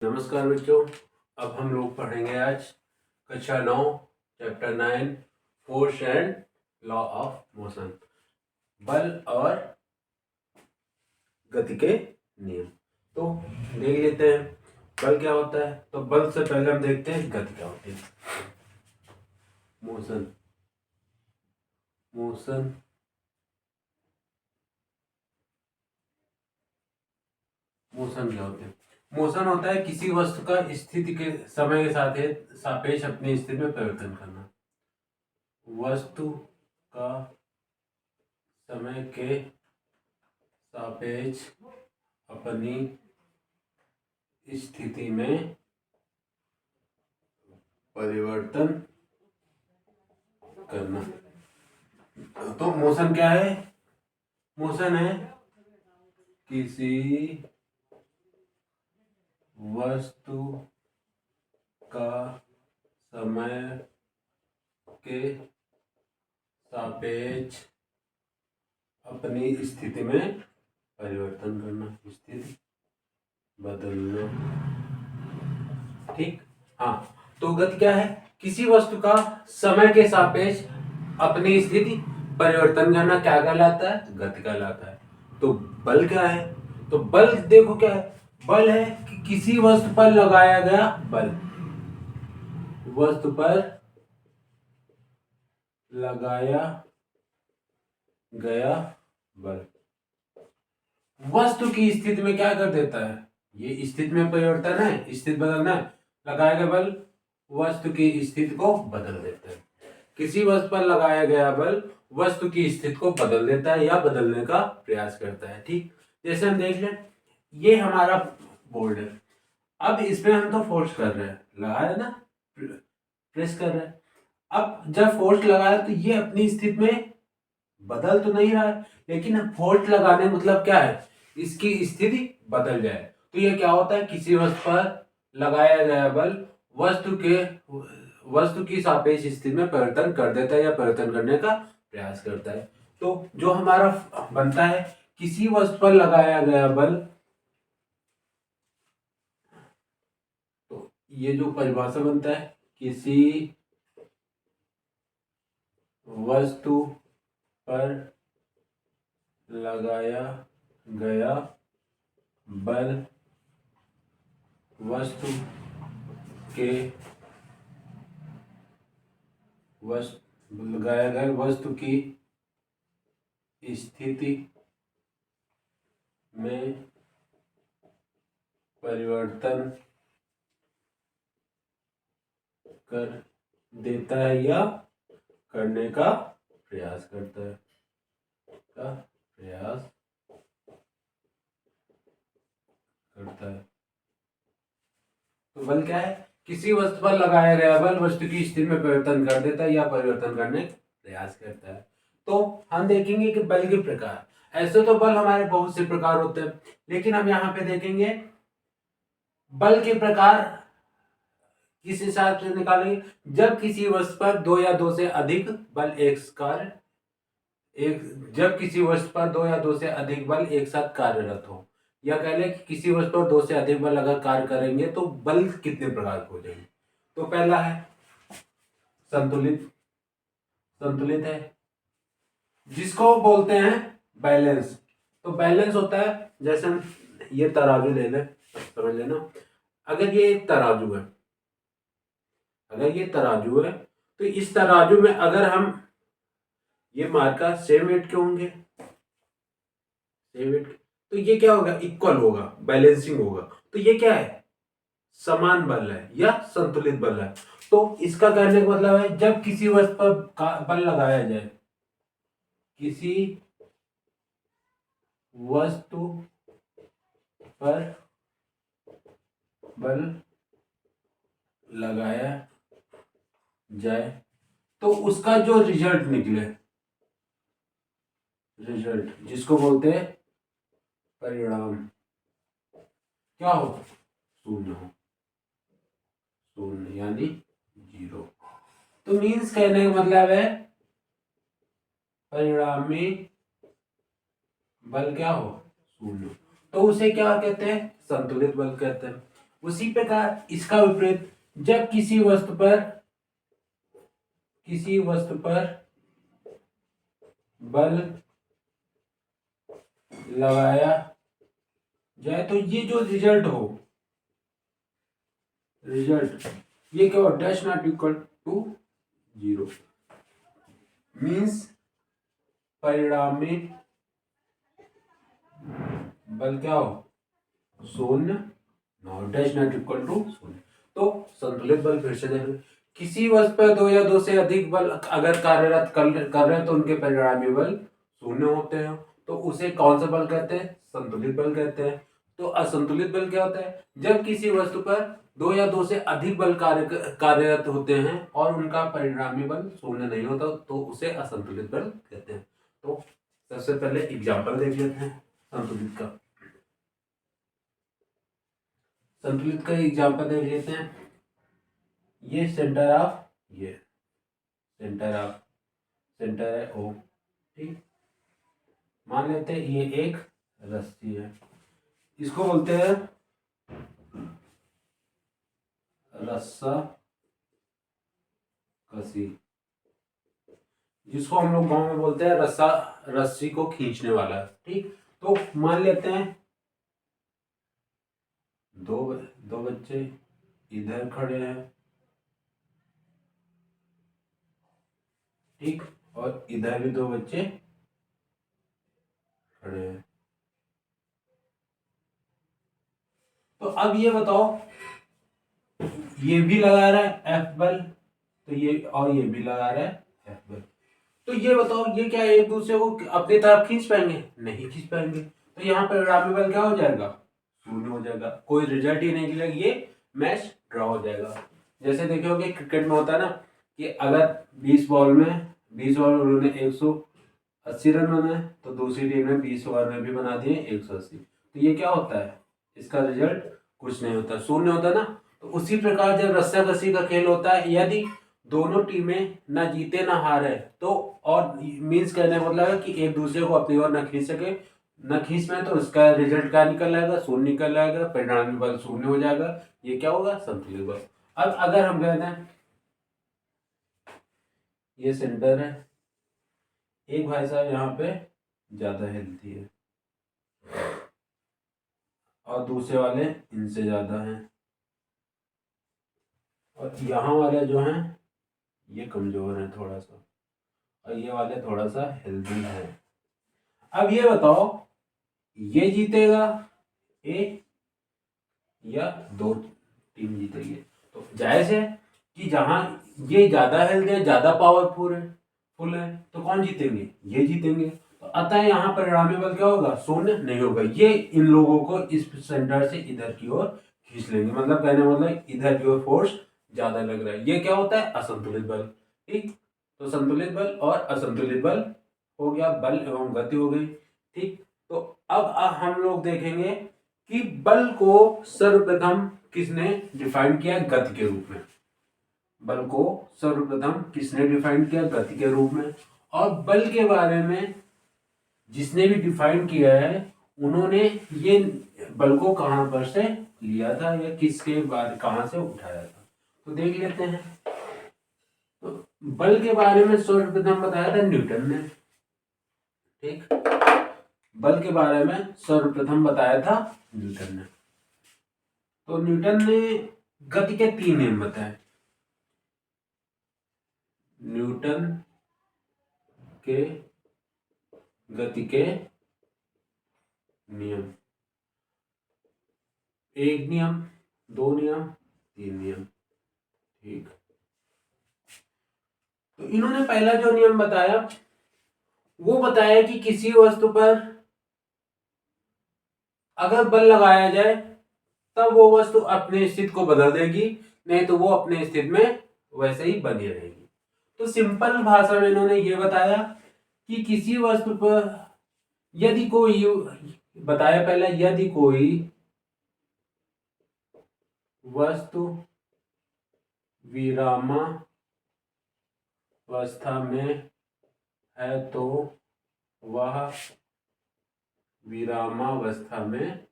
नमस्कार बच्चों, अब हम लोग पढ़ेंगे आज कक्षा 9 chapter 9 force and law of motion, बल और गति के नियम। तो देख लेते हैं बल क्या होता है। तो बल से पहले हम देखते हैं गति क्या होती है। मोशन मोशन मोशन क्या होता है? मोशन होता है किसी वस्तु का स्थिति के समय के साथ सापेक्ष अपनी स्थिति में परिवर्तन करना। वस्तु का समय के सापेक्ष अपनी स्थिति में परिवर्तन करना। तो मोशन क्या है? मोशन है किसी वस्तु का समय के सापेक्ष अपनी स्थिति में परिवर्तन करना, स्थिति बदलना। ठीक, हाँ। तो गति क्या है? किसी वस्तु का समय के सापेक्ष अपनी स्थिति परिवर्तन करना क्या कहलाता है? गति कहलाता है। तो बल क्या है? तो बल देखो क्या है? बल है कि किसी वस्तु पर लगाया गया बल, वस्तु पर लगाया गया बल वस्तु की स्थिति में क्या कर देता है? ये स्थिति में परिवर्तन है, स्थिति बदलना है। लगाया गया बल वस्तु की स्थिति को बदल देता है। किसी वस्तु पर लगाया गया बल वस्तु की स्थिति को बदल देता है या बदलने का प्रयास करता है। ठीक, जैसे हम देख लें, ये हमारा बोर्ड है। अब इसमें हम तो फोर्स कर रहे हैं, लगाया ना, प्रेस कर रहे हैं। अब जब फोर्स लगाया तो ये अपनी स्थिति में बदल तो नहीं रहा है, लेकिन फोर्स लगाने मतलब क्या है? इसकी स्थिति बदल जाए। तो ये क्या होता है? किसी वस्तु पर लगाया गया बल वस्तु की सापेक्ष स्थिति में परिवर्तन कर देता है या परिवर्तन करने का प्रयास करता है। तो जो हमारा बनता है, किसी वस्तु पर लगाया गया बल, तो ये जो परिभाषा बनता है, किसी वस्तु पर लगाया गया बल वस्तु के लगाया गया वस्तु की स्थिति में परिवर्तन कर देता है या करने का प्रयास करता है, का प्रयास करता है। तो बल क्या है? किसी वस्तु पर लगाया गया बल वस्तु की स्थिति में परिवर्तन कर देता है या परिवर्तन करने का प्रयास करता है। तो हम देखेंगे कि बल के प्रकार। ऐसे तो बल हमारे बहुत से प्रकार होते हैं, लेकिन हम यहाँ पे देखेंगे बल के प्रकार किस हिसाब से निकालेंगे। जब किसी वस्तु पर दो या दो से अधिक बल जब किसी वस्तु पर दो या दो से अधिक बल एक साथ कार्यरत हो, या कह लें कि किसी वस्तु पर दो से अधिक बल अगर कार्य करेंगे तो बल कितने प्रकार के हो जाएंगे। तो पहला है संतुलित। संतुलित है जिसको बोलते हैं बैलेंस। तो बैलेंस होता है, जैसे हम ये तराजू ले लें, समझ लेना। अगर ये एक तराजू है, तो इस तराजू में अगर हम ये मार्का सेम वेट के होंगे, सेम वेट, तो ये क्या होगा? इक्वल होगा, बैलेंसिंग होगा। तो ये क्या है? समान बल है या संतुलित बल है। तो इसका कहने का मतलब है, जब किसी वस्तु पर बल लगाया जाए, किसी वस्तु पर बल लगाया जाए तो उसका जो रिजल्ट निकले, रिजल्ट जिसको बोलते हैं परिणाम, क्या हो? शून्य हो, शून्य यानी जीरो। तो मीन्स कहने का मतलब है परिणामी बल क्या हो? शून्य। तो उसे क्या कहते हैं? संतुलित बल कहते हैं। उसी प्रकार इसका विपरीत, जब किसी वस्तु पर बल लगाया जाए तो ये जो रिजल्ट ये क्या हो, dash not equal to 0, means परिणामी बल क्या हो, शून्य, डैश नॉट इक्वल टू शून्य। तो संतुलित बल फिर से देखें, किसी वस्तु पर दो या दो से अधिक बल अगर कार्यरत कर रहे हैं तो उनके परिणामी बल शून्य होते हैं। तो उसे कौन सा बल कहते हैं, संतुलित बल कहते हैं। तो असंतुलित बल क्या होता है, जब किसी वस्तु पर दो या दो से अधिक बल कार्यरत होते हैं और उनका परिणामी बल शून्य नहीं होता तो उसे असंतुलित बल कहते हैं। तो सबसे पहले एग्जाम्पल देख लेते हैं संतुलित का। संतुलित का एग्जाम्पल देख लेते हैं। ये सेंटर है O, ठीक। मान लेते हैं ये एक रस्सी है, इसको बोलते हैं रस्सा कसी, जिसको हम लोग गांव में बोलते हैं रस्सी को खींचने वाला, ठीक। तो मान लेते हैं दो बच्चे इधर खड़े हैं, ठीक, और इधर भी दो बच्चे खड़े हैं। तो अब ये बताओ, ये भी लगा रहा है F बल, तो ये और ये भी लगा रहा है F बल। तो ये बताओ, ये क्या एक दूसरे को अपनी तरफ खींच पाएंगे, नहीं खींच पाएंगे। तो यहाँ पर परिणामी बल क्या हो जाएगा, शून्य हो जाएगा, कोई रिजल्ट ही नहीं निकलेगा, ये मैच ड्रॉ हो जाएगा। जैसे देखोगे क्रिकेट में होता है ना कि अगर 20 बॉल उन्होंने 180 रन बनाए तो दूसरी टीम ने 20 ओवर में भी बना दिए 180, तो ये क्या होता है, इसका रिजल्ट कुछ नहीं होता, शून्य होता ना। तो उसी प्रकार जब रस्साकसी का खेल होता है, यदि दोनों टीमें ना जीते ना हारे तो, और मीन्स कहने का मतलब है कि एक दूसरे को अपनी ओर न खींच सके, न खींच में, तो उसका रिजल्ट क्या निकल आएगा, शून्य निकल आएगा, परिणामी बल शून्य हो जाएगा। ये क्या होगा, संतुलित बल। अब अगर हम कहते हैं ये सेंटर है, एक भाई साहब यहाँ पे ज्यादा हेल्थी है और दूसरे वाले इनसे ज्यादा हैं, और यहाँ वाले जो हैं ये कमजोर हैं थोड़ा सा, और ये वाले थोड़ा सा हेल्दी है। अब ये बताओ, ये जीतेगा ए या दो टीम जीतेगी। तो जायज है कि जहां ये ज्यादा हेल्दी है, ज्यादा पावरफुल है, तो कौन जीतेंगे, ये जीतेंगे। तो अतः यहाँ परिणामी बल क्या होगा, शून्य नहीं होगा, ये इन लोगों को इस सेंटर से इधर की ओर खींच लेंगे, मतलब कहने मतलब इधर की ओर फोर्स ज्यादा लग रहा है। ये क्या होता है, असंतुलित बल, ठीक। तो संतुलित बल और असंतुलित बल हो गया, बल एवं गति हो गई, ठीक। तो अब हम लोग देखेंगे कि बल को सर्वप्रथम किसने डिफाइन किया, गति के रूप में। बल को सर्वप्रथम किसने डिफाइन किया, गति के रूप में। और बल के बारे में जिसने भी डिफाइन किया है, उन्होंने ये बल को कहां पर से लिया था या किसके बारे कहां से उठाया था, तो देख लेते हैं। तो बल के बारे में सर्वप्रथम बताया था न्यूटन ने, ठीक। बल के बारे में सर्वप्रथम बताया था न्यूटन ने। तो न्यूटन ने गति के 3 नियम बताए। न्यूटन के गति के नियम, 1 नियम, 2 नियम, 3 नियम, ठीक। तो इन्होंने पहला जो नियम बताया वो बताया कि किसी वस्तु पर अगर बल लगाया जाए तब वो वस्तु अपने स्थिति को बदल देगी, नहीं तो वो अपने स्थिति में वैसे ही बनी रहेगी। तो सिंपल भाषा में इन्होंने ये बताया कि किसी वस्तु पर यदि कोई, बताया पहले, यदि कोई वस्तु विरामावस्था में है तो वह विरामावस्था में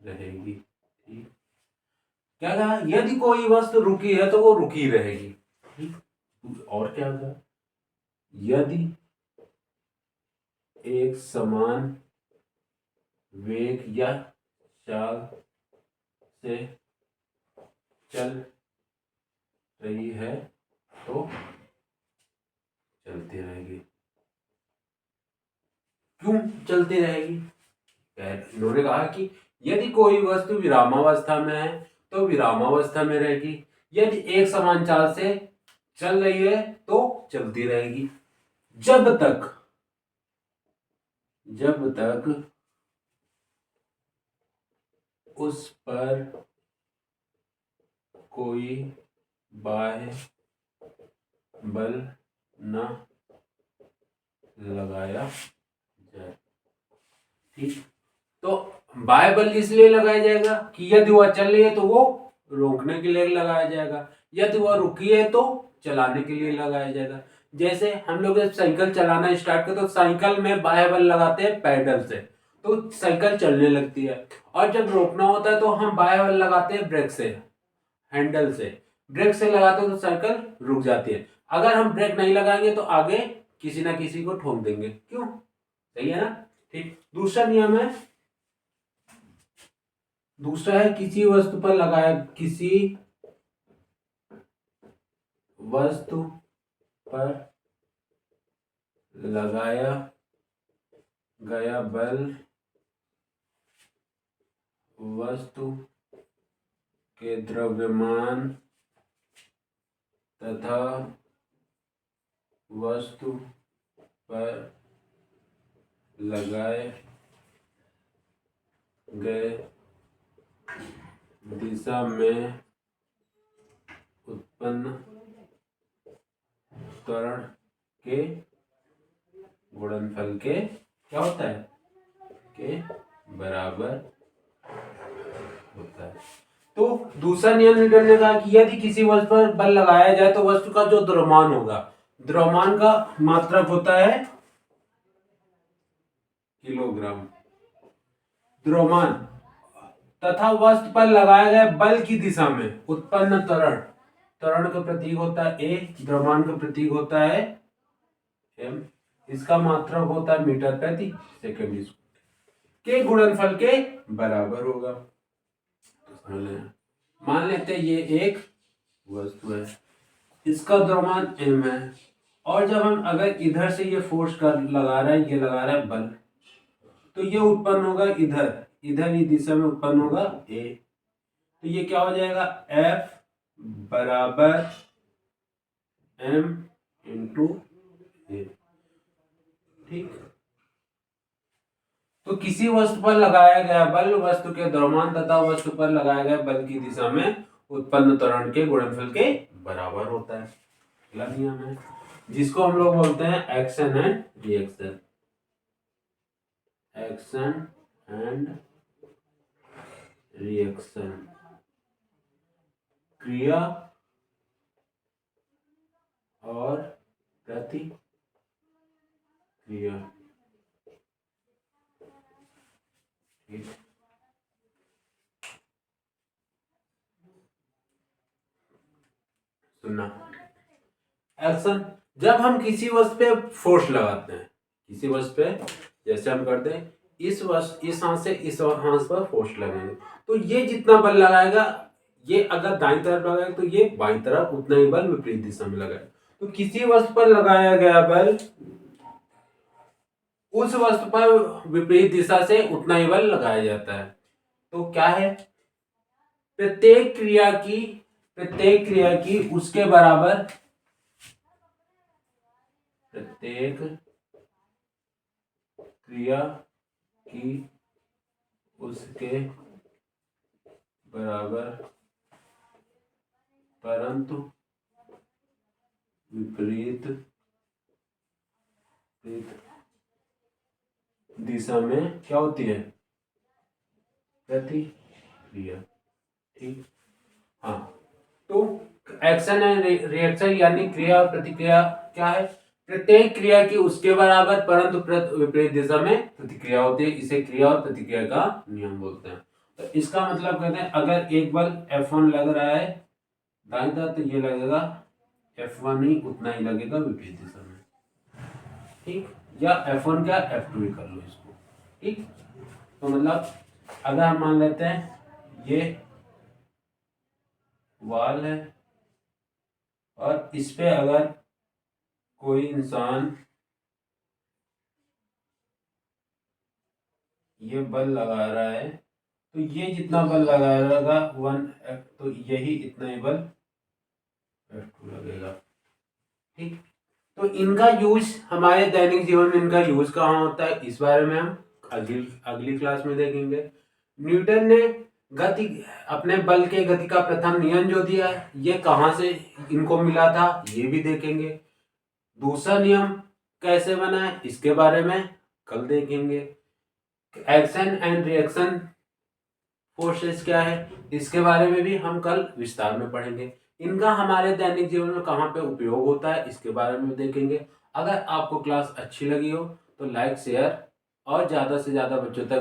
रहेगी, ठीक। क्या कहा, यदि कोई वस्तु रुकी है तो वो रुकी रहेगी। और क्या कहा, यदि एक समान वेग या चाल से चल रही है तो चलती रहेगी। क्यों चलती रहेगी, इन्होंने कहा कि यदि कोई वस्तु विरामावस्था में है तो विरामावस्था में रहेगी, यदि एक समान चाल से चल रही है तो चलती रहेगी, जब तक उस पर कोई बाह्य बल न लगाया जाए। ठीक, तो बाह्य बल इसलिए लगाया जाएगा कि यदि वह चल रही है तो वो रोकने के लिए लगाया जाएगा, यदि वह रुकी है तो चलाने के लिए लगाया जाएगा। जैसे हम लोग जब साइकिल चलाना स्टार्ट करते तो साइकिल में बाह्य बल लगाते हैं पैडल से, तो साइकिल चलने लगती है, और जब रोकना होता है तो हम बाह्य बल लगाते हैं ब्रेक से, हैंडल से, ब्रेक से लगाते हैं तो साइकिल रुक जाती है। अगर हम ब्रेक नहीं लगाएंगे तो आगे किसी ना किसी को ठोक देंगे। क्यों, सही है ना। ठीक, दूसरा नियम है, दूसरा है किसी वस्तु पर लगाया गया बल वस्तु के द्रव्यमान तथा वस्तु पर लगाए गए दिशा में उत्पन्न त्वरण के गुणनफल के क्या होता है, के बराबर होता है। तो दूसरा नियम न्यूटन ने कहा कि यदि किसी वस्तु पर बल लगाया जाए तो वस्तु का जो द्रव्यमान होगा, द्रव्यमान का मात्रक होता है किलोग्राम, द्रव्यमान तथा वस्तु पर लगाए गए बल की दिशा में उत्पन्न त्वरण, त्वरण का प्रतीक होता है ए, द्रव्यमान का प्रतीक होता है एम, इसका मात्रक होता है मीटर प्रति सेकंड के गुणनफल के बराबर होगा। तो मान लेते हैं ये एक वस्तु है, इसका द्रव्यमान m है, और जब हम अगर इधर से ये फोर्स कर लगा रहा है, ये लगा रहा है बल, तो ये उत्पन्न होगा इधर ही दिशा में उत्पन्न होगा a, तो ये क्या हो जाएगा F बराबर m इंटू a। ठीक, तो किसी वस्तु पर लगाया गया बल वस्तु के द्रव्यमान तथा वस्तु पर लगाए गए बल की दिशा में उत्पन्न त्वरण के गुणनफल के बराबर होता है। अगला नियम है जिसको हम लोग बोलते हैं action and reaction, action and reaction, क्रिया और प्रतिक्रिया। सुनना, एक्शन, जब हम किसी वस्तु पे फोर्स लगाते हैं, किसी वस्तु पे जैसे हम करते हैं इस हाथ से इस हाथ पर फोर्स लगाएंगे, तो ये जितना बल लगाएगा, ये अगर दाईं तरफ लगाएगा तो ये बाईं तरफ उतना ही बल विपरीत दिशा में लगाएगा। तो किसी वस्तु पर लगाया गया बल उस वस्तु पर विपरीत दिशा से उतना ही बल लगाया जाता है। तो क्या है, प्रत्येक क्रिया की उसके बराबर, प्रत्येक क्रिया की उसके बराबर परंतु विपरीत दिशा में क्या होती है, प्रतिक्रिया। ठीक, हाँ, तो एक्शन एंड रिएक्शन यानी क्रिया और प्रतिक्रिया क्या है, प्रत्येक क्रिया की उसके बराबर परंतु विपरीत दिशा में प्रतिक्रिया होती है, इसे क्रिया और प्रतिक्रिया का नियम बोलते हैं। तो इसका मतलब कहते हैं अगर एक बल F1 लग रहा है दाईं तरफ तो ये लगेगा F1 ही उतना ही लगेगा विपरीत दिशा में, ठीक। या F1 क्या F2 ही कर लो इसको, ठीक। तो मतलब अगर हम मान लेते हैं ये वाल है और इस पे अगर कोई इंसान ये बल लगा रहा है तो ये जितना बल लगाएगा 1F, तो यही इतना ही बल F2 लगेगा, ठीक। तो इनका यूज हमारे दैनिक जीवन में इनका यूज कहाँ होता है इस बारे में हम अगली क्लास में देखेंगे। न्यूटन ने गति अपने बल के गति का प्रथम नियम जो दिया है ये कहाँ से इनको मिला था ये भी देखेंगे। दूसरा नियम कैसे बना है इसके बारे में कल देखेंगे। एक्शन एंड रिएक्शन फोर्सेस क्या है इसके बारे में भी हम कल विस्तार में पढ़ेंगे। इनका हमारे दैनिक जीवन में कहाँ पे उपयोग होता है इसके बारे में देखेंगे। अगर आपको क्लास अच्छी लगी हो तो लाइक शेयर और ज़्यादा से ज़्यादा बच्चों तक